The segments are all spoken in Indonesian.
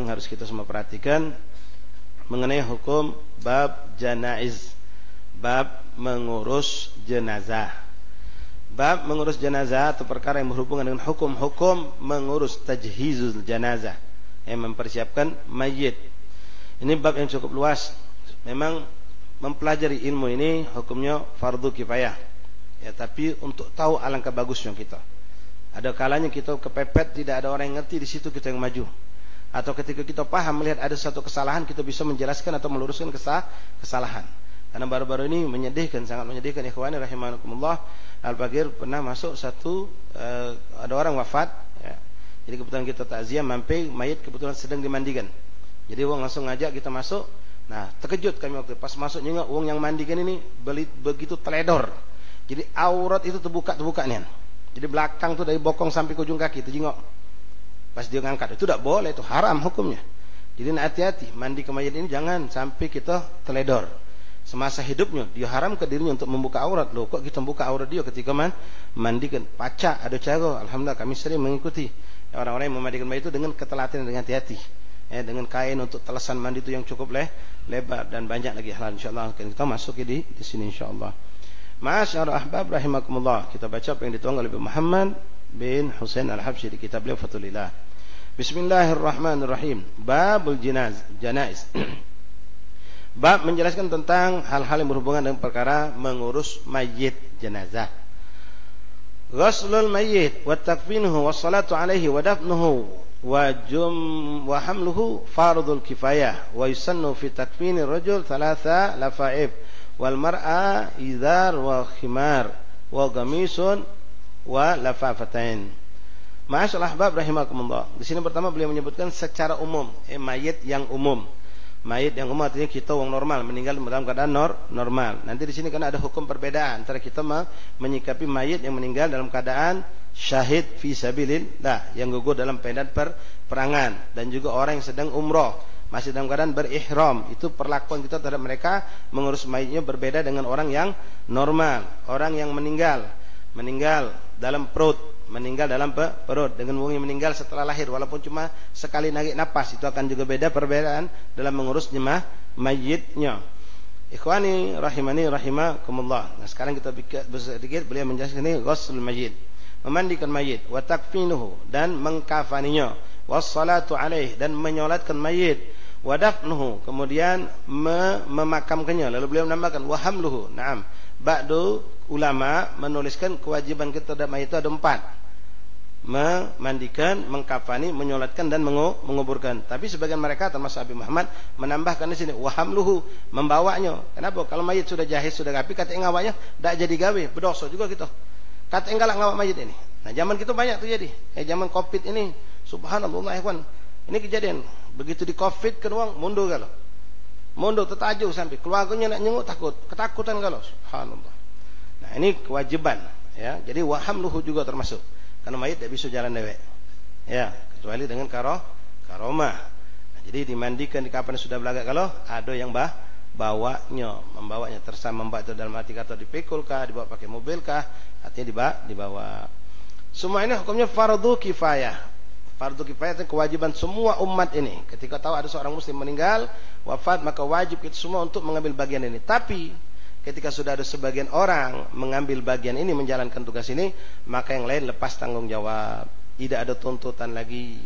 yang harus kita semua perhatikan mengenai hukum bab janaiz, bab mengurus jenazah. Bab mengurus jenazah atau perkara yang berhubungan dengan hukum-hukum mengurus tajhizul jenazah, yang mempersiapkan mayit. Ini bab yang cukup luas. Memang mempelajari ilmu ini hukumnya fardu kifayah. Ya, tapi untuk tahu alangkah bagusnya kita. Ada kalanya kita kepepet, tidak ada orang yang ngerti, di situ kita yang maju. Atau ketika kita paham melihat ada satu kesalahan, kita bisa menjelaskan atau meluruskan kesalahan. Karena baru-baru ini menyedihkan, sangat menyedihkan ikhwani rahimakumullah. Al-Bagir pernah masuk ada orang wafat, ya. Jadi kebetulan kita takziah, mampir mayit kebetulan sedang dimandikan. Jadi wong langsung ngajak kita masuk. Nah, terkejut kami waktu pas masuk nyengok wong yang mandikan ini begitu teledor. Jadi aurat itu terbuka nih. Jadi belakang tuh dari bokong sampai ke ujung kaki terjengok. Pas dia ngangkat itu tidak boleh, itu haram hukumnya. Jadi hati-hati mandi ke mayit ini jangan sampai kita teledor. Semasa hidupnya dia haram ke dirinya untuk membuka aurat. Loh, kok kita membuka aurat dia ketika mandikan? Pacak ada cara. Alhamdulillah kami sering mengikuti orang-orang yang memandikan mayit itu dengan ketelatian, dengan hati-hati. Dengan kain untuk telesan mandi itu yang cukup lebar dan banyak lagi hal insyaallah akan kita masuk di sini insyaallah. Ma'asyarul ahbab rahimakumullah. Kita baca apa yang dituang oleh Muhammad bin Husain Al-Habsyi di kitab beliau Fathulillah. Bismillahirrahmanirrahim. Babul janaiz. Bab menjelaskan tentang hal-hal yang berhubungan dengan perkara mengurus mayit jenazah. Ghuslul mayyit wa takfinuhu wa salatu alaihi wa dafnuhu wa hamluhu fardul kifayah wa yusannu fi takfini rajul thalatha lafaif wal mar'a idhar wa khimar wa gamisun wa lafafatain. Ma'asyal ahbab rahimakumullah. Di sini pertama beliau menyebutkan secara umum mayit yang umum. Mayit yang umum artinya kita orang normal meninggal dalam keadaan normal. Nanti di sini kan ada hukum perbedaan antara kita menyikapi mayit yang meninggal dalam keadaan syahid fi sabilillah, yang gugur dalam medan perangan, dan juga orang yang sedang umroh masih dalam keadaan berihram. Itu perlakuan kita terhadap mereka mengurus mayitnya berbeda dengan orang yang normal. Orang yang meninggal dalam perut, dengan wong yang meninggal setelah lahir walaupun cuma sekali narik napas, itu akan juga beda perbedaan dalam mengurus mayitnya. Ikhwani rahimani rahimakumullah. Nah, sekarang kita sedikit beliau menjelaskan ini ghuslul mayyit, memandikan mayit, wa takfinuhu dan mengkafaninya, wassalatu alaih dan menyolatkan mayit, wa dafnuhu kemudian memakamkannya. Lalu beliau menambahkan wa hamluhu. Naam. Ba'du ulama menuliskan kewajiban kita terhadap mayit itu ada 4. Memandikan, mengkafani, menyolatkan dan menguburkan. Tapi sebagian mereka termasuk Habib Muhammad menambahkan di sini wa hamluhu, membawanya. Kenapa? Kalau mayit sudah jahit, sudah rapi, kata ngawaknya tak jadi gawe, berdosa juga kita. Kata enggak ngawak mayit ini. Nah, zaman kita banyak terjadi. Zaman Covid ini, subhanallah ikhwan. Ini kejadian. Begitu di Covid kedua mundur kalau. Mundur tertajuk sampai keluarganya nak nyenguk ketakutan kalau. Subhanallah. Nah, ini kewajiban ya. Jadi wa hamluhu juga termasuk. Karena mayit tidak bisa jalan dewek. Ya, kecuali dengan karomah. Nah, jadi dimandikan di kapan sudah belaga kalau ada yang membawanya tersama, membawa itu dalam arti kata dipikul kah, dibawa pakai mobil kah, artinya dibawa. Semua ini hukumnya fardu kifayah. Fardu kifayah itu kewajiban semua umat ini. Ketika tahu ada seorang muslim meninggal, wafat, maka wajib kita semua untuk mengambil bagian ini. Tapi ketika sudah ada sebagian orang mengambil bagian ini, menjalankan tugas ini, maka yang lain lepas tanggung jawab. Tidak ada tuntutan lagi.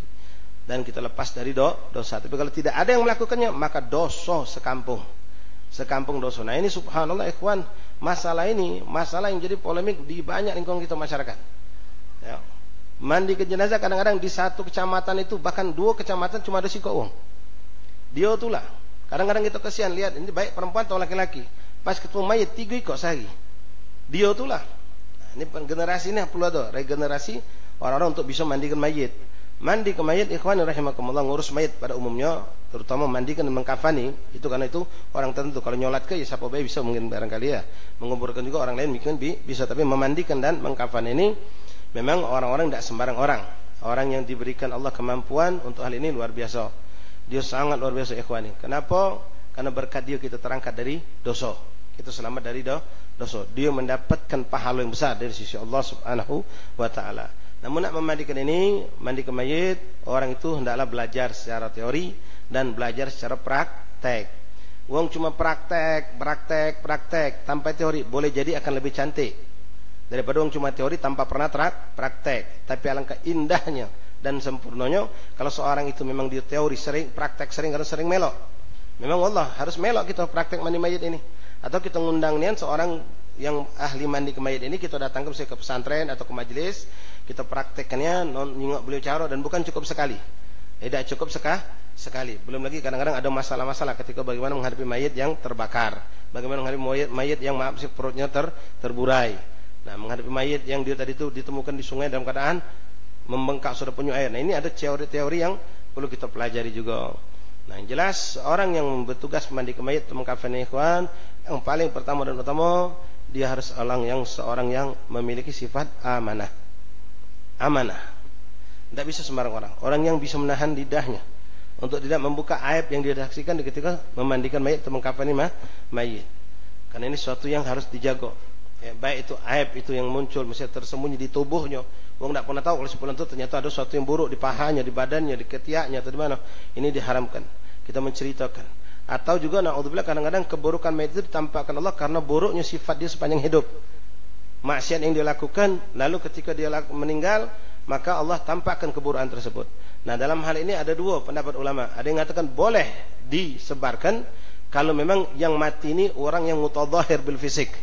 Dan kita lepas dari dosa. Tapi kalau tidak ada yang melakukannya, maka dosa sekampung. Sekampung dosa. Nah, ini subhanallah ikhwan, masalah yang jadi polemik di banyak lingkungan kita masyarakat. Ya. Mandi ke jenazah kadang-kadang di satu kecamatan itu, bahkan 2 kecamatan cuma ada si kok wong. Dia itulah. Kadang-kadang kita kesian lihat ini baik perempuan atau laki-laki. Pas ketemu mayit 3 ikut sehari. Dia itulah. Nah, ini generasi ini perlu ada regenerasi orang-orang untuk bisa mandikan mayit. Mandi ke mayit ikhwan rahimakumullah, ngurus mayit pada umumnya, terutama mandikan dan mengkafani, itu karena itu orang tertentu. Kalau nyolat ke ya siapa baik bisa, mungkin barangkali ya. Menguburkan juga orang lain mungkin bisa, tapi memandikan dan mengkafani ini memang orang-orang tidak sembarang orang. Orang yang diberikan Allah kemampuan untuk hal ini luar biasa. Dia sangat luar biasa ikhwani. Kenapa? Karena berkat dia kita terangkat dari dosa. Kita selamat dari dosa. Dia mendapatkan pahala yang besar dari sisi Allah Subhanahu wa taala. Namun nak memandikan ini, mandikan mayit, orang itu hendaklah belajar secara teori dan belajar secara praktek. Wong cuma praktek tanpa teori, boleh jadi akan lebih cantik daripada wong cuma teori tanpa pernah praktek. Tapi alangkah indahnya dan sempurnanya kalau seorang itu memang dia teori sering, praktek sering, karena sering melok. Memang Allah harus melok kita praktek mandi mayit ini. Atau kita ngundang nian seorang yang ahli mandi ke mayit ini, kita datang ke pesantren atau ke majelis, kita praktekkannya, nyingok beliau cara, dan bukan cukup sekali. Tidak cukup sekali. Belum lagi kadang-kadang ada masalah-masalah ketika bagaimana menghadapi mayit yang terbakar, bagaimana menghadapi mayit yang perutnya terburai. Nah, menghadapi mayit yang dia tadi itu ditemukan di sungai dalam keadaan membengkak sudah penuh air. Nah, ini ada teori-teori yang perlu kita pelajari juga. Nah, yang jelas orang yang bertugas mandi ke mayit atau mengkafani ikhwan, yang paling pertama dan utama dia harus seorang yang memiliki sifat amanah. Tidak bisa sembarang orang. Orang yang bisa menahan lidahnya untuk tidak membuka aib yang dia saksikan ketika memandikan mayit atau mengkafani mayit. Karena ini sesuatu yang harus dijaga. Ya, baik itu aib itu yang muncul misalnya tersembunyi di tubuhnya, wong tidak pernah tahu kalau sebulan itu ternyata ada sesuatu yang buruk di pahanya, di badannya, di ketiaknya atau di mana. Ini diharamkan kita menceritakan. Atau juga naudzubillah kadang-kadang keburukan mayit itu ditampakkan Allah karena buruknya sifat dia sepanjang hidup, maksiat yang dia lakukan, lalu ketika dia meninggal maka Allah tampakkan keburukan tersebut. Nah, dalam hal ini ada dua pendapat ulama. Ada yang mengatakan boleh disebarkan kalau memang yang mati ini orang yang mutadhahir bil fisik,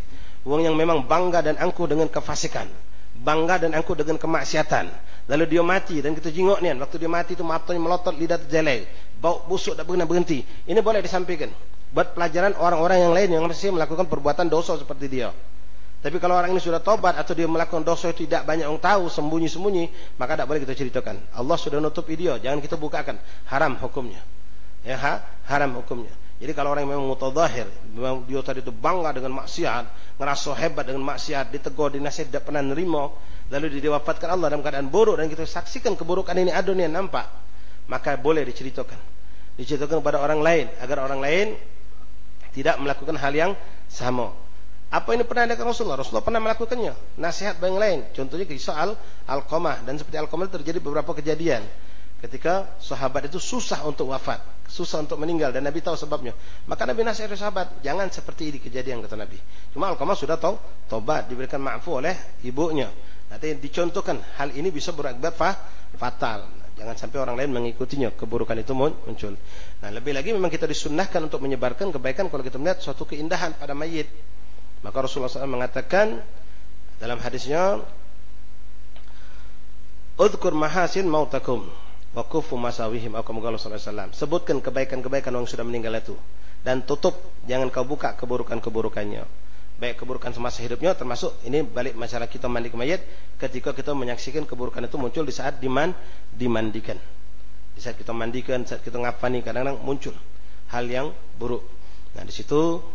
wong yang memang bangga dan angkuh dengan kefasikan, bangga dan angkuh dengan kemaksiatan, lalu dia mati dan kita jingok nian, waktu dia mati itu matanya melotot, lidah terjelek, bau busuk tak pernah berhenti. Ini boleh disampaikan buat pelajaran orang-orang yang lain yang masih melakukan perbuatan dosa seperti dia. Tapi kalau orang ini sudah tobat atau dia melakukan dosa itu tidak banyak orang tahu, sembunyi-sembunyi, maka tidak boleh kita ceritakan. Allah sudah nutup dia, jangan kita bukakan, haram hukumnya. Ya, haram hukumnya. Jadi kalau orang yang memang mutadhahir, memang dia tadi itu bangga dengan maksiat, ngerasa hebat dengan maksiat, ditegur, dinasihat, tidak pernah nerima, lalu diwafatkan Allah dalam keadaan buruk dan kita saksikan keburukan ini ada nih nampak, maka boleh diceritakan kepada orang lain agar orang lain tidak melakukan hal yang sama. Apa ini pernah ada ke Rasulullah? Rasulullah pernah melakukannya. Nasihat bagi yang lain. Contohnya kisah Al-Qamah, dan seperti Al-Qamah terjadi beberapa kejadian ketika sahabat itu susah untuk wafat, susah untuk meninggal, dan Nabi tahu sebabnya. Maka Nabi nasihat sahabat, jangan seperti ini kejadian, kata Nabi. Cuma Al-Qamah sudah tahu tobat, diberikan maafu oleh ibunya. Nanti dicontohkan hal ini bisa berakibat fatal. Jangan sampai orang lain mengikutinya, keburukan itu muncul. Nah, lebih lagi memang kita disunnahkan untuk menyebarkan kebaikan kalau kita melihat suatu keindahan pada mayit. Maka Rasulullah SAW mengatakan dalam hadisnya, "Udhkur mahasin mautakum wa kufu masawihim," atau Rasulullah SAW, sebutkan kebaikan-kebaikan orang sudah meninggal itu dan tutup, jangan kau buka keburukan-keburukannya. Baik keburukan semasa hidupnya, termasuk ini balik masalah kita mandi ke mayit, ketika kita menyaksikan keburukan itu muncul di saat dimandikan. Di saat kita mandikan, saat kita ngafani, kadang-kadang muncul hal yang buruk. Nah, di situ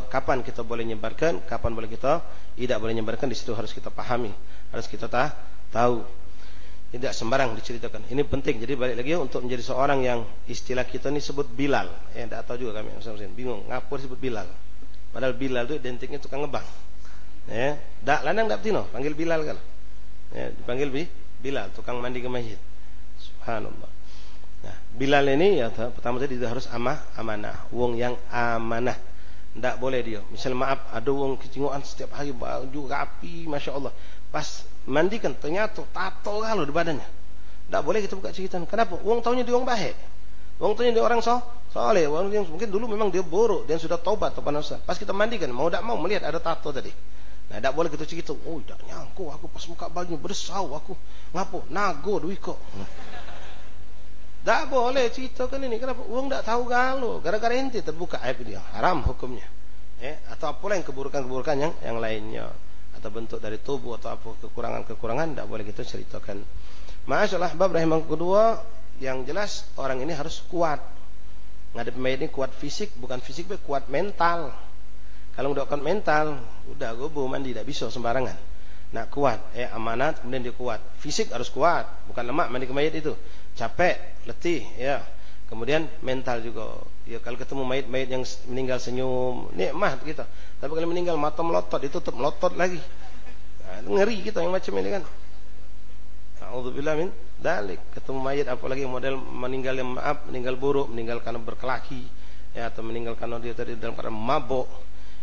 kapan kita boleh menyebarkan, kapan boleh kita tidak boleh menyebarkan, di situ harus kita pahami, harus kita tahu. Tidak sembarang diceritakan. Ini penting. Jadi balik lagi untuk menjadi seorang yang istilah kita ini sebut Bilal. Tidak tahu juga kami, bingung ngapa disebut Bilal. Padahal Bilal itu identiknya tukang ngebang. Dak lanang dak tino, panggil Bilal kan. Dipanggil Bilal, tukang mandi ke masjid. Subhanallah. Nah, Bilal ini ya pertama tadi dia harus amanah, wong yang amanah. Tidak boleh dia. Misal maaf, ada wong kecingoan setiap hari baju rapi, masya Allah. Pas mandikan ternyata tato kalau di badannya. Tidak boleh kita buka cerita. Kenapa? Wong taunya dia wong baik. Wong taunya dia orang soleh. Wong yang mungkin dulu memang dia buruk dan sudah taubat atau panas. Pas kita mandikan, mau tidak mau melihat ada tato tadi. Nah, tidak boleh kita cerita. Oh, tidak nyangku aku pas buka bajunya bersau aku. Ngapo? Nago duiko. Tak boleh ceritakan ini. Kenapa? Uang tak tahu galau. Gara-gara ente terbuka aib dia. Haram hukumnya. Atau apalah yang keburukan-keburukan yang lainnya. Atau bentuk dari tubuh atau apa kekurangan-kekurangan, tak boleh kita ceritakan. Masyaallah, bab rahimah kedua, yang jelas orang ini harus kuat. Ngadep mayit ini kuat fisik, bukan fisik, tapi kuat mental. Kalau udah kuat mental, udah gobo mandi, tidak bisa sembarangan. Nak kuat, amanat, kemudian dia kuat. Fisik harus kuat, bukan lemak mandi ke mayit itu. Capek, letih, ya. Kemudian mental juga. Ya, kalau ketemu mayit-mayit yang meninggal senyum, nikmat kita. Tapi kalau meninggal mata melotot, ditutup melotot lagi. Nah, itu ngeri kita yang macam ini kan. Nauzubillah min dalik. Ketemu mayit apalagi model meninggal yang meninggal buruk, meninggal karena berkelahi, ya, atau meninggal karena dia tadi dalam keadaan mabuk.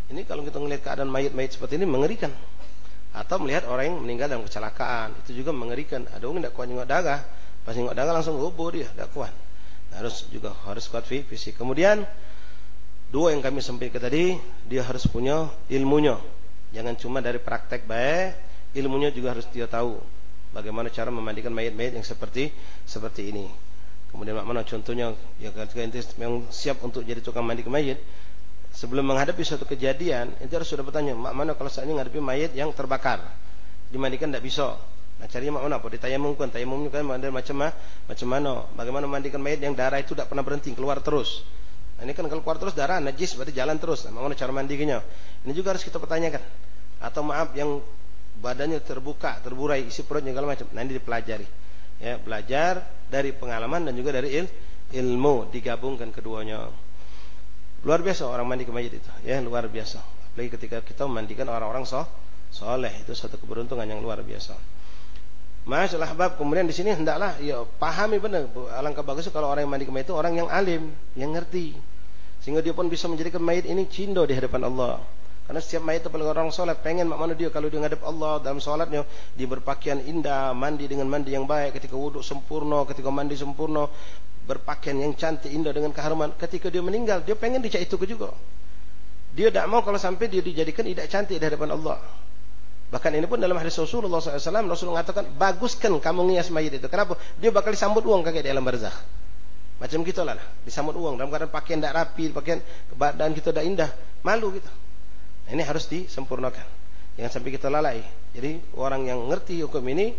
Ini kalau kita melihat keadaan mayit-mayit seperti ini mengerikan. Atau melihat orang yang meninggal dalam kecelakaan, itu juga mengerikan. Ada orang tidak kuat nyengok darah, pas nyengok darah langsung roboh dia, tidak kuat. Harus kuat fisik. Kemudian dua yang kami sampaikan tadi, dia harus punya ilmunya. Jangan cuma dari praktek baik, ilmunya juga harus dia tahu bagaimana cara memandikan mayat-mayat yang seperti ini. Kemudian mana contohnya, ya ketika ente memang siap untuk jadi tukang mandi mayat, sebelum menghadapi suatu kejadian, ente harus sudah bertanya, mana kalau saatnya menghadapi mayat yang terbakar, dimandikan tidak bisa. Nah, carinya mana? Apa ditayamumkan? Tayamumnya kan macam mana? Bagaimana memandikan mayat yang darah itu tidak pernah berhenti, keluar terus. Nah, ini kan kalau keluar terus darah najis, berarti jalan terus. Nah, mana cara mandinya? Ini juga harus kita pertanyakan. Atau yang badannya terbuka, terburai, isi perutnya segala macam. Nah, ini dipelajari. Ya, belajar dari pengalaman dan juga dari ilmu, digabungkan keduanya. Luar biasa orang mandi ke mayit itu, ya, luar biasa. Apalagi ketika kita memandikan orang-orang soleh, itu satu keberuntungan yang luar biasa. Masalah bab, kemudian di sini hendaklah ya pahami benar. Alangkah bagusnya kalau orang yang mandi ke mayit itu orang yang alim, yang ngerti, sehingga dia pun bisa menjadikan mayit ini cindo di hadapan Allah. Karena setiap mayit itu paling orang soleh pengen mana dia kalau dia ngadep Allah dalam sholatnya, dia berpakaian indah, mandi dengan mandi yang baik, ketika wudhu sempurna, ketika mandi sempurna, berpakaian yang cantik indah dengan keharuman. Ketika dia meninggal, dia pengen dicak itu juga. Dia tidak mau kalau sampai dia dijadikan tidak cantik di hadapan Allah. Bahkan ini pun dalam hadis Rasulullah SAW, Rasul mengatakan, baguskan kamu ngias mayit itu. Kenapa? Dia bakal disambut uang kakek di alam barzakh. Macam kita lah, disambut uang dalam keadaan pakaian tidak rapi, pakaian badan kita tidak indah, malu kita. Nah, ini harus disempurnakan, jangan sampai kita lalai. Jadi orang yang ngerti hukum ini,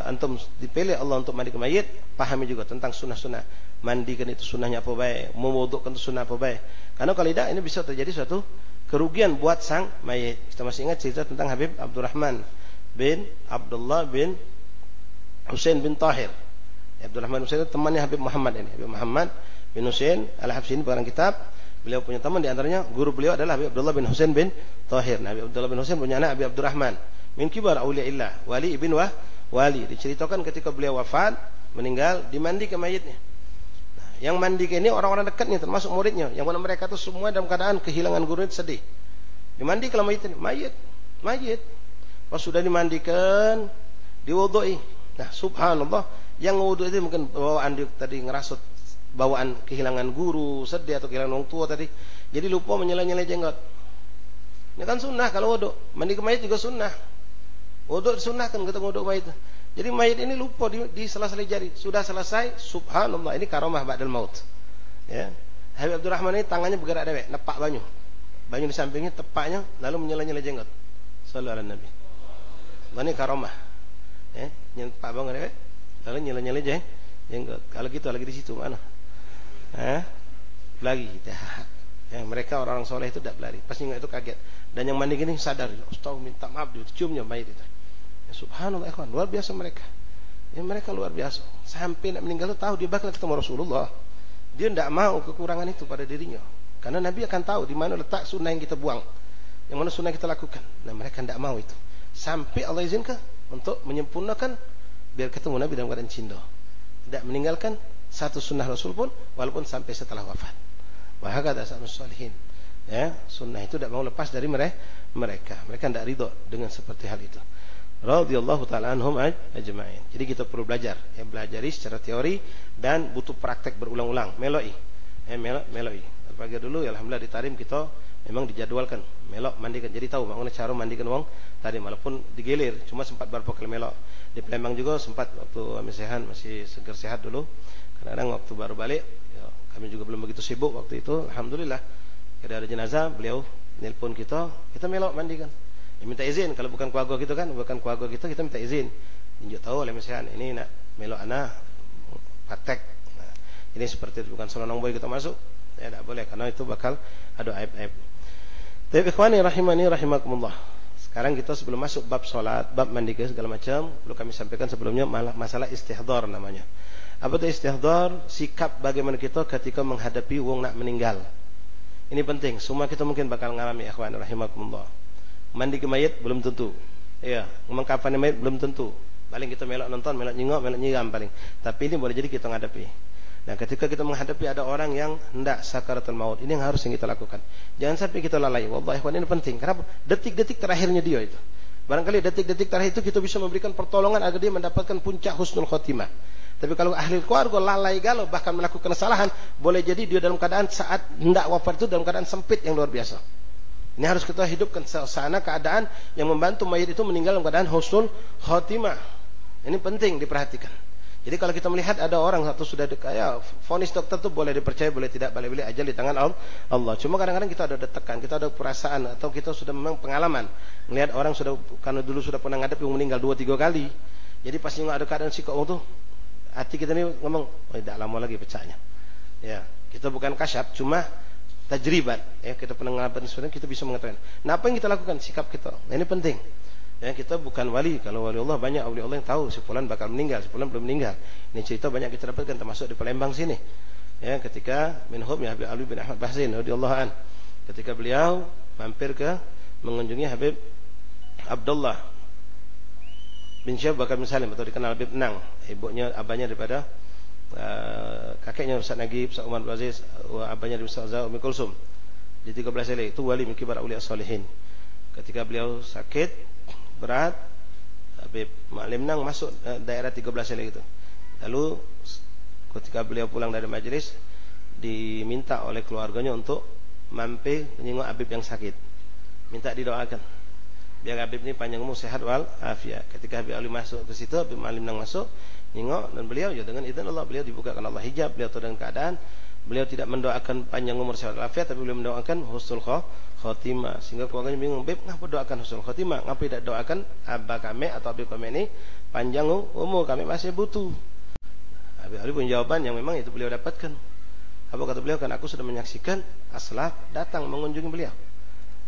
antum dipilih Allah untuk mandi ke mayit, pahami juga tentang sunnah-sunnah. Mandikan itu sunnahnya apa baik, memwudukkan itu sunnah apa baik. Karena kalau tidak, ini bisa terjadi suatu kerugian buat sang mayit. Kita masih ingat cerita tentang Habib Abdurrahman bin Abdullah bin Husain bin Tahir. Abdurrahman bin Husain itu temannya Habib Muhammad ini. Habib Muhammad bin Husain Al-Habsyi ini pengarang kitab. Beliau punya teman, di antaranya guru beliau adalah Habib Abdullah bin Husain bin Tahir. Nah, Habib Abdullah bin Husain punya anak Habib Abdurrahman min kibar auliyaillah, wali ibn wali. Diceritakan ketika beliau wafat, meninggal, dimandi ke mayitnya. Yang mandi ke ini orang-orang dekatnya, termasuk muridnya, yang mana mereka itu semua dalam keadaan kehilangan guru itu sedih. Dimandi ke mayit ini, mayit. Pas sudah dimandikan, diwudui. Nah, subhanallah, yang wudu itu mungkin bawaan dia tadi ngerasut bawaan kehilangan guru, sedih atau kehilangan orang tua tadi. Jadi lupa menyela-nyela jenggot. Ini kan sunnah kalau wudu. Mandi ke mayit juga sunnah. Wudu disunnahkan ketemu wudu mayit. Jadi mayit ini lupa di sela-sela jari. Sudah selesai, subhanallah, ini karamah ba'dal maut. Ya. Habib Abdurrahman ini tangannya bergerak dewek, nepak banyu. Banyu di sampingnya, tepaknya, lalu menyela-nyela jenggot. Sallallahu alaihi Nabi. Ini karamah. Ya, nepak banyu dewek, lalu nyela-nyela jenggot. Kalau gitu lagi di situ mana? Lagi. Ya, mereka orang-orang soleh itu tidak berlari. Pasti itu kaget. Dan yang mandi gini sadar, Ustaz minta maaf, diciumnya mayit itu. Subhanallah, ikhwan, luar biasa mereka. Ya, mereka luar biasa. Sampai nak meninggal tahu dia bakal ketemu Rasulullah. Dia tidak mau kekurangan itu pada dirinya. Karena Nabi akan tahu di mana letak sunnah yang kita buang, yang mana sunnah kita lakukan. Nah, mereka tidak mau itu. Sampai Allah izinkan untuk menyempurnakan biar ketemu Nabi dalam keadaan cinta. Tidak meninggalkan satu sunnah Rasul pun, walaupun sampai setelah wafat. Wahakata sa'nus salihin. Ya, sunnah itu tidak mau lepas dari mereka. Mereka tidak ridho dengan seperti hal itu. Radhiyallahu ta'ala anhum ajma'in. Jadi kita perlu belajar, ya, belajari secara teori dan butuh praktek berulang-ulang, meloi. Meloi. Pagi dulu ya, alhamdulillah di Tarim kita memang dijadwalkan melok mandikan. Jadi tahu bagaimana cara mandikan wong Tarim, walaupun digilir, cuma sempat beberapa kali melok. Di Palembang juga sempat waktu kami sehat, masih segar sehat dulu. Kadang-kadang waktu baru balik, ya, kami juga belum begitu sibuk waktu itu. Alhamdulillah, ada jenazah, beliau nelpon kita melok mandikan. Ya, minta izin, kalau bukan keluarga kita kan, bukan keluarga kita minta izin. Tunjuk tahu oleh mesehan, ini nak melok anak praktek. Nah, ini seperti itu, bukan selonong boy kita masuk. Ya, tidak boleh, karena itu bakal ada aib-aib. Tapi ikhwani rahimani rahimakumullah. Sekarang kita sebelum masuk bab solat, bab mandi segala macam, perlu kami sampaikan sebelumnya masalah istihdar namanya. Apa itu istihdar? Sikap bagaimana kita ketika menghadapi wong nak meninggal. Ini penting, semua kita mungkin bakal ngalami ikhwani rahimakumullah. Mandi ke mayit belum tentu. Ya, mengkafani mayit belum tentu. Paling kita melok nonton, melok nyingok, melok nyiram paling. Tapi ini boleh jadi kita menghadapi. Dan ketika kita menghadapi ada orang yang hendak sakaratul maut, ini yang harus kita lakukan. Jangan sampai kita lalai. Wallahi ikhwan, ini penting. Kenapa? Detik-detik terakhirnya dia itu. Barangkali detik-detik terakhir itu kita bisa memberikan pertolongan agar dia mendapatkan puncak husnul khotimah. Tapi kalau ahli keluarga lalai galau bahkan melakukan kesalahan, boleh jadi dia dalam keadaan saat hendak wafat itu dalam keadaan sempit yang luar biasa. Ini harus kita hidupkan suasana keadaan yang membantu mayit itu meninggal dalam keadaan husnul khotimah. Ini penting diperhatikan. Jadi kalau kita melihat ada orang satu sudah kaya, vonis dokter itu boleh dipercaya, boleh tidak, boleh ajal di tangan Allah. Cuma kadang-kadang kita ada tekan, kita ada perasaan, atau kita sudah memang pengalaman melihat orang sudah, karena dulu sudah pernah ngadep yang meninggal 2-3 kali. Jadi pas nggak ada keadaan sikap tuh, hati kita ini ngomong, oh tidak lama lagi pecahnya. Ya, kita bukan kasyaf, cuma tajribat. Ya, kita pernah ngalamin sebenarnya, kita bisa mengatakan. Nah, apa yang kita lakukan? Sikap kita. Nah, ini penting. Ya, kita bukan wali. Kalau wali Allah, banyak wali Allah yang tahu si fulan bakal meninggal, si fulan belum meninggal. Ini cerita banyak kita dapatkan, termasuk di Palembang sini. Ya, ketika minhum ya Habib Ali bin Ahmad Bahzin radhiyallahu an, ketika beliau mampir ke mengunjungi Habib Abdullah bin Syekh Bakar bin Salim, atau dikenal Habib Nang, ibunya abahnya daripada kakeknya Ustaz Nagib, Ustaz Umar bin Aziz, abahnya dari Ustaz Umi Kulsum. Di 13 Sele itu wali min kibar auliya salihin. Ketika beliau sakit berat, Habib Ma'lim Nang masuk daerah 13 Sele itu. Lalu ketika beliau pulang dari majelis, diminta oleh keluarganya untuk mampir menyengok Habib yang sakit, minta didoakan biar Habib ini panjang umur, sehat wal afiat. Ketika Habib Ali masuk ke situ, Habib Ma'lim Nang masuk nyengok, dan beliau ya dengan izin Allah, beliau dibukakan Allah hijab, beliau tahu dengan keadaan. Beliau tidak mendoakan panjang umur sehat walafiat, tapi beliau mendoakan husnul khotimah. Sehingga keluarganya bingung, Beb, ngapa doakan husnul khotimah? Ngapa tidak doakan abah kami atau abih kami ini panjang umur, kami masih butuh. Habib Ali punya jawaban yang memang itu beliau dapatkan. Apa kata beliau? Kan aku sudah menyaksikan aslaf datang mengunjungi beliau.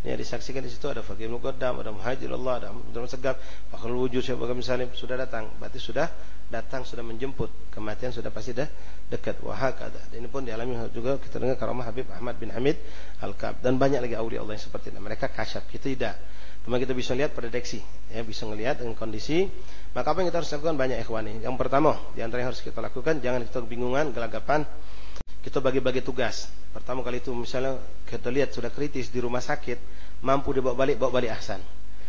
Ya, disaksikan di situ ada Faqih Muqaddam, ada Muhajirullah, ada Abdul Segaf, Fakhrul Wujud Syekh Bakar bin Salim sudah datang. Berarti sudah datang, sudah menjemput. Kematian sudah pasti dah dekat. Wahakada. Ini pun dialami juga kita dengar karamah Habib Ahmad bin Hamid Al-Ka'ab, dan banyak lagi aulia Allah yang seperti itu. Mereka kasyaf, kita tidak. Cuma kita bisa lihat pada deteksi, ya, bisa melihat dengan kondisi. Maka apa yang kita harus lakukan? Banyak ikhwani. Yang pertama, di antara yang harus kita lakukan, jangan kita kebingungan, gelagapan. Kita bagi-bagi tugas. Pertama kali itu misalnya kita lihat sudah kritis di rumah sakit, mampu dibawa balik, bawa balik ahsan.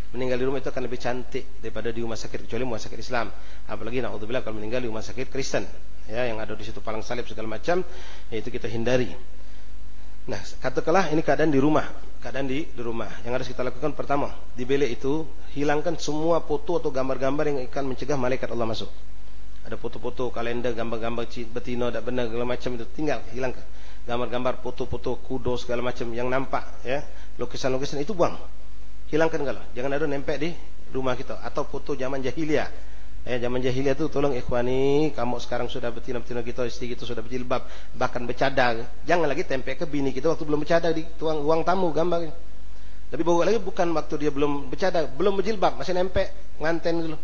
Meninggal di rumah itu akan lebih cantik daripada di rumah sakit, kecuali rumah sakit Islam. Apalagi naudzubillah kalau meninggal di rumah sakit Kristen, ya, yang ada di situ palang salib segala macam, yaitu kita hindari. Nah, katakanlah ini keadaan di rumah, keadaan di rumah. Yang harus kita lakukan pertama, di bilik itu hilangkan semua foto atau gambar-gambar yang akan mencegah malaikat Allah masuk. Ada foto-foto, kalender, gambar-gambar betina tak benar segala macam itu tinggal hilangkan. Gambar-gambar, foto-foto kudo segala macam yang nampak, ya, lukisan-lukisan itu buang. Hilangkan kalau. Jangan ada nempel di rumah kita, atau foto zaman jahiliyah. Zaman jahiliyah itu tolong ikhwani, kamu sekarang sudah betina-betina kita, istri kita sudah berjilbab, bahkan bercadar. Jangan lagi tempel ke bini kita waktu belum bercadar di ruang tamu gambarnya. Tapi bawa lagi bukan waktu dia belum bercadar, belum berjilbab, masih nempel nganten dulu.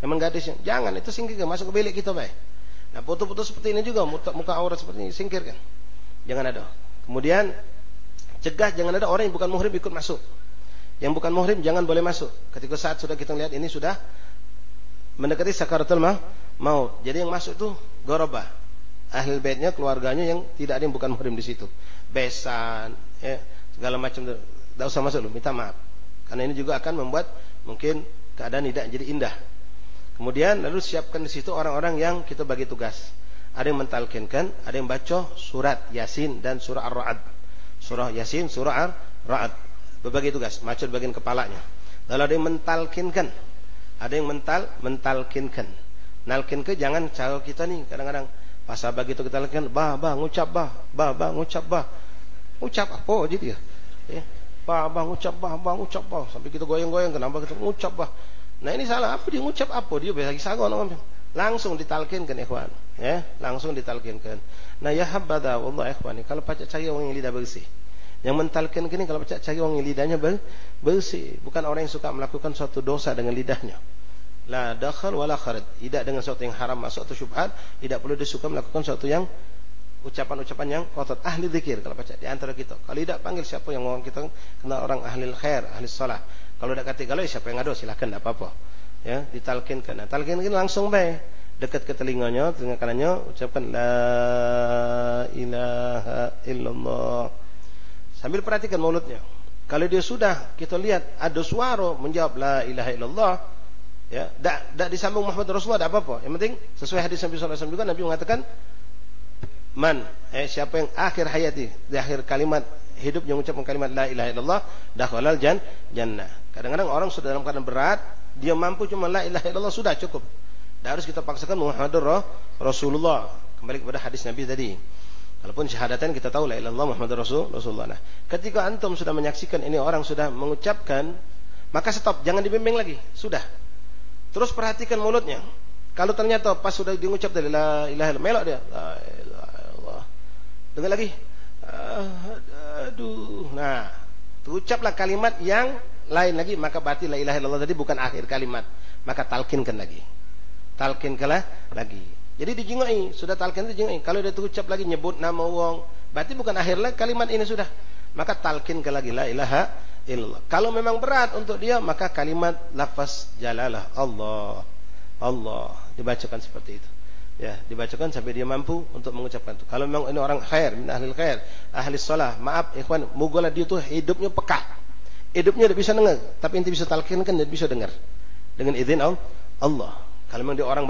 Memang gadisnya, jangan, itu singkirkan, masuk ke bilik kita baik. Nah, foto-foto seperti ini juga, muka aurat seperti ini singkirkan, jangan ada. Kemudian cegah jangan ada orang yang bukan muhrim ikut masuk. Yang bukan muhrim jangan boleh masuk. Ketika saat sudah kita lihat ini sudah mendekati sakaratul maut. Jadi yang masuk itu gorobah, ahli baitnya, keluarganya yang tidak ada yang bukan muhrim di situ. Besan, ya, segala macam, tidak usah masuk, minta maaf. Karena ini juga akan membuat mungkin keadaan tidak jadi indah. Kemudian lalu siapkan di situ orang-orang yang kita bagi tugas. Ada yang mentalkinkan, ada yang baca surat Yasin dan surah Ar-Ra'd. Surah Yasin, surah Ar-Ra'd. Berbagi tugas, baca bagian kepalanya. Lalu ada yang mentalkinkan, ada yang mentalkinkan. Nalkinkan jangan cara kita nih kadang-kadang pas bagi itu kita lakukan, bah ngucap ngucap ngucap apa gitu ya. Bah ngucap ngucap sampai kita goyang-goyang, kenapa kita ngucap bah. Nah ini salah, apa dia ngucap apa? Dia biasa sagon langsung ditalkinkan ikhwan, ya, langsung ditalkinkan. Nah ya habada wallah ikhwani, kalau pacak cari orang yang lidah bersih. Yang mentalkinkan ini kalau pacak cari orang yang lidahnya bersih, bukan orang yang suka melakukan suatu dosa dengan lidahnya. La dakhal wala kharaj, tidak dengan sesuatu yang haram masuk atau syubhat, tidak perlu disuka melakukan sesuatu yang ucapan-ucapan yang kotor. Ahli zikir kalau pacak di antara kita. Kalau tidak panggil siapa yang orang kita kenal, orang ahli khair, ahli salah. Kalau tidak kata kalau siapa yang ngado silakan, tidak apa-apa. ya, ditalkinkan. Nah, talkinkan langsung baik, dekat ke telinganya, telinga kanannya, ucapkan la ilaha illallah. Sambil perhatikan mulutnya. Kalau dia sudah kita lihat ada suara menjawab la ilaha illallah, ya, tak disambung Muhammad Rasulullah, tak apa-apa. Yang penting sesuai hadis Nabi sallallahu alaihi wasallam juga, Nabi mengatakan siapa yang akhir hayati, di akhir kalimat hidupnya mengucapkan kalimat la ilaha illallah, dakhalal jannah. Kadang-kadang orang sudah dalam keadaan berat, dia mampu cuma la ilaha illallah sudah cukup. Tak harus kita paksakan Muhammadur Rasulullah. Kembali kepada hadis Nabi tadi. Walaupun syahadatan kita tahu la ilaha illallah Muhammadur Rasulullah. Nah, ketika antum sudah menyaksikan ini orang sudah mengucapkan, maka stop, jangan dibimbing lagi, sudah. Terus perhatikan mulutnya. Kalau ternyata pas sudah diucap dari la ilaha illallah, melok dia la ilaha illallah. Dengar lagi. Aduh. Nah, terucaplah kalimat yang lain lagi, maka berarti la ilaha illallah tadi bukan akhir kalimat, maka talkinkan lagi. Talkinkanlah lagi. Jadi dijingoi, sudah talkin dijingoi. Kalau dia terucap lagi nyebut nama wong, berarti bukan akhir kalimat ini sudah. Maka talkinkan lagi la ilaha illallah. Kalau memang berat untuk dia, maka kalimat lafaz jalalah Allah. Allah dibacakan seperti itu. Ya, dibacakan sampai dia mampu untuk mengucapkan itu. Kalau memang ini orang khair, min ahlil khair, ahli shalah, maaf ikhwan, mogalah dia tuh hidupnya peka. Hidupnya dia bisa dengar, tapi inti bisa talkinkan dan bisa dengar. Dengan izin Allah. Kalau memang dia orang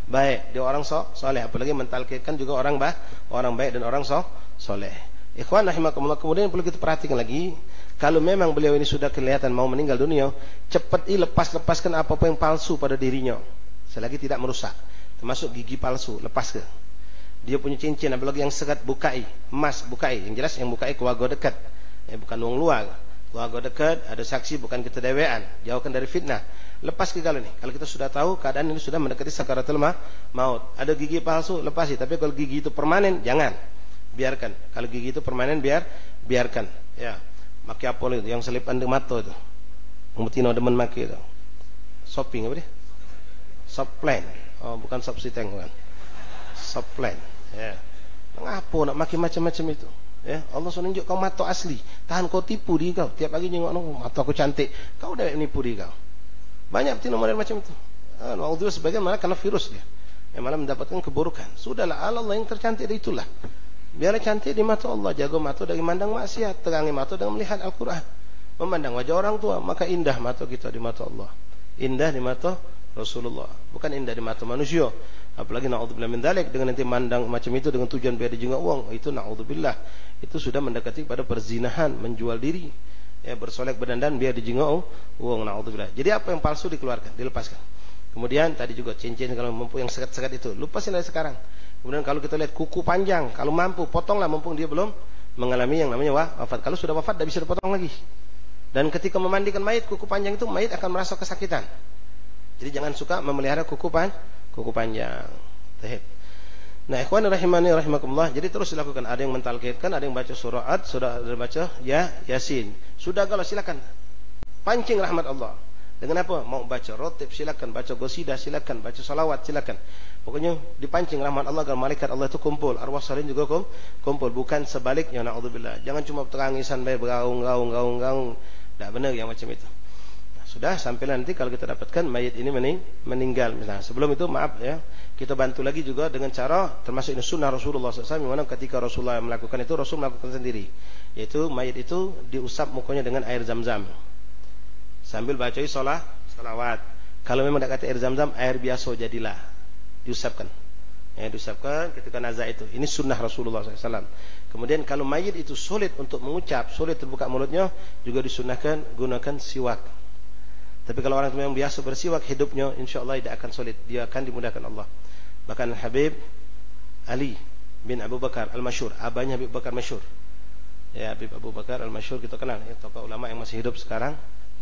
baik, dia orang soleh, apalagi mentalkinkan juga orang baik dan orang soleh. Ikhwan rahimakumullah, kemudian perlu kita perhatikan lagi, kalau memang beliau ini sudah kelihatan mau meninggal dunia, cepat lepaskan apa-apa yang palsu pada dirinya, selagi tidak merusak, termasuk gigi palsu, lepas ke. Dia punya cincin, apalagi yang sekat bukai, emas bukai, yang jelas yang bukai keluarga dekat, bukan wong luar, keluarga dekat, ada saksi, bukan ketedewean, jauhkan dari fitnah. Lepas ke kalau ini. Kalau kita sudah tahu keadaan ini sudah mendekati sakaratul maut. Ada gigi palsu, lepasi. Tapi kalau gigi itu permanen, jangan. Biarkan. Kalau gigi itu permanen, biarkan. Ya. Maki apol itu, yang selipan di mata itu. Mutino demen maki itu. Shopping apa dia? Soplen. Oh, bukan subsiteng bukan. Soplen. Ya. Mengapa nak maki macam-macam itu? Ya, Allah sudah tunjuk kau mata asli. Tahan kau tipu di kau. Tiap pagi nengok mata aku cantik. Kau dah nipu di kau. Banyak betina model macam itu. Naudzubillah, sebagian malah karena virus dia. Yang malah mendapatkan keburukan. Sudahlah, Allah yang tercantik itulah. Biarlah cantik di mata Allah, jaga mata dari memandang maksiat, terangi mata dengan melihat Al-Quran. Memandang wajah orang tua, maka indah mata kita di mata Allah. Indah di mata Rasulullah, bukan indah di mata manusia. Apalagi naudzubillah min dzalik, dengan nanti mandang macam itu dengan tujuan biar dijenguk uang, itu naudzubillah. Itu sudah mendekati pada perzinahan, menjual diri. Ya, bersolek berdandan biar dijenguk uang, naudzubillah. Jadi apa yang palsu dikeluarkan, dilepaskan. Kemudian tadi juga cincin kalau mampu yang sekat-sekat itu, lupasin dari sekarang. Kemudian kalau kita lihat kuku panjang, kalau mampu potonglah mumpung dia belum mengalami yang namanya wafat. Kalau sudah wafat tidak bisa dipotong lagi. Dan ketika memandikan mayit, kuku panjang itu mayit akan merasa kesakitan. Jadi jangan suka memelihara kuku panjang. Tahib. Nah, ikhwan rahimani rahimakumullah, jadi terus dilakukan. Ada yang mentalkinkan, ada yang baca surat, sudah ada baca Yasin. Sudah kalau silakan. Pancing rahmat Allah. Dengan apa? Mau baca rotib silakan, baca qasidah silakan, baca salawat silakan. Pokoknya dipancing rahmat Allah agar malaikat Allah itu kumpul, arwah salihin juga kumpul, bukan sebaliknya, naudzubillah. Jangan cuma terangisan bae gaung. Tidak benar yang macam itu. Sudah sampailah nanti kalau kita dapatkan mayit ini meninggal misalnya. Sebelum itu maaf ya, kita bantu lagi juga dengan cara termasuk ini sunnah Rasulullah SAW, dimana ketika Rasulullah melakukan itu, Rasul melakukan sendiri, yaitu mayit itu diusap mukanya dengan air zam-zam sambil baca salawat. Kalau memang tidak kata air zam-zam, air biasa jadilah, diusapkan. Ya, diusapkan ketika nazar itu. Ini sunnah Rasulullah SAW. Kemudian kalau mayit itu sulit untuk mengucap, sulit terbuka mulutnya, juga disunnahkan gunakan siwak. Tapi kalau orang itu memang biasa bersiwak hidupnya, insyaAllah tidak akan sulit, dia akan dimudahkan Allah. Bahkan Habib Ali bin Abu Bakar Al-Masyhur, abahnya Habib Bakar Masyhur. Ya, Habib Abu Bakar Al-Masyhur kita kenal, ya, tokoh ulama yang masih hidup sekarang,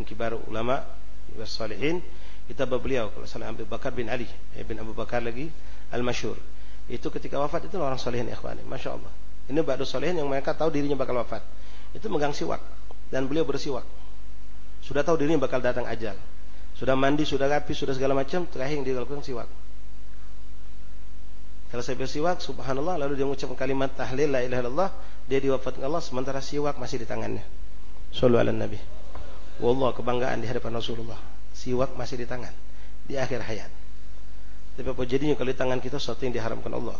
kibar ulama wassalihin. Kita beliau kalau salah Habib Bakar bin Ali bin Abu Bakar lagi Al-Masyhur. Itu ketika wafat itu orang salihin ikhwani, masya-Allah. Ini ba'du salihin yang mereka tahu dirinya bakal wafat. Itu megang siwak dan beliau bersiwak. Sudah tahu dirinya bakal datang ajal. Sudah mandi, sudah rapi, sudah segala macam, terakhir yang dia lakukan siwak. Kalau saya bersiwak, subhanallah, lalu dia mengucapkan kalimat tahlil la ilaha illallah, dia diwafatkan Allah sementara siwak masih di tangannya. Shallallahu alaihi Nabi. Wallah, kebanggaan di hadapan Rasulullah. Siwak masih di tangan. di akhir hayat. Tapi apa jadinya kalau di tangan kita sesuatu yang diharamkan Allah?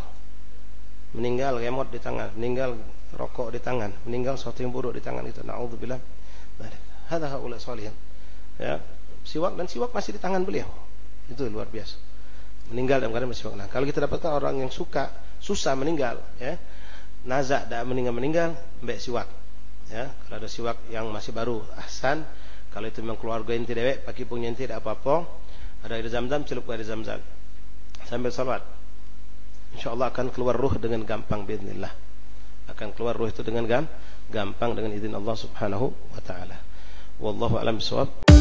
Meninggal remote di tangan, meninggal rokok di tangan, meninggal sesuatu yang buruk di tangan kita. Na'udzubillah. Hadza haula shalihin. Ya, siwak dan siwak masih di tangan beliau. Itu luar biasa. Meninggal dalam keadaan bersiwak. Nah, kalau kita dapatkan orang yang susah meninggal, ya. Nazak dak meninggal mbek siwak. Ya, kalau ada siwak yang masih baru, ahsan. Kalau itu memang keluarga inti dewek, pakai punya inti tidak apa-apa. Ada air zam-zam, celup air zam-zam. Sambil salat, insyaallah akan keluar ruh dengan gampang biidznillah. Akan keluar ruh itu dengan gampang dengan izin Allah Subhanahu wa taala. Wallahu a'lam bishawab.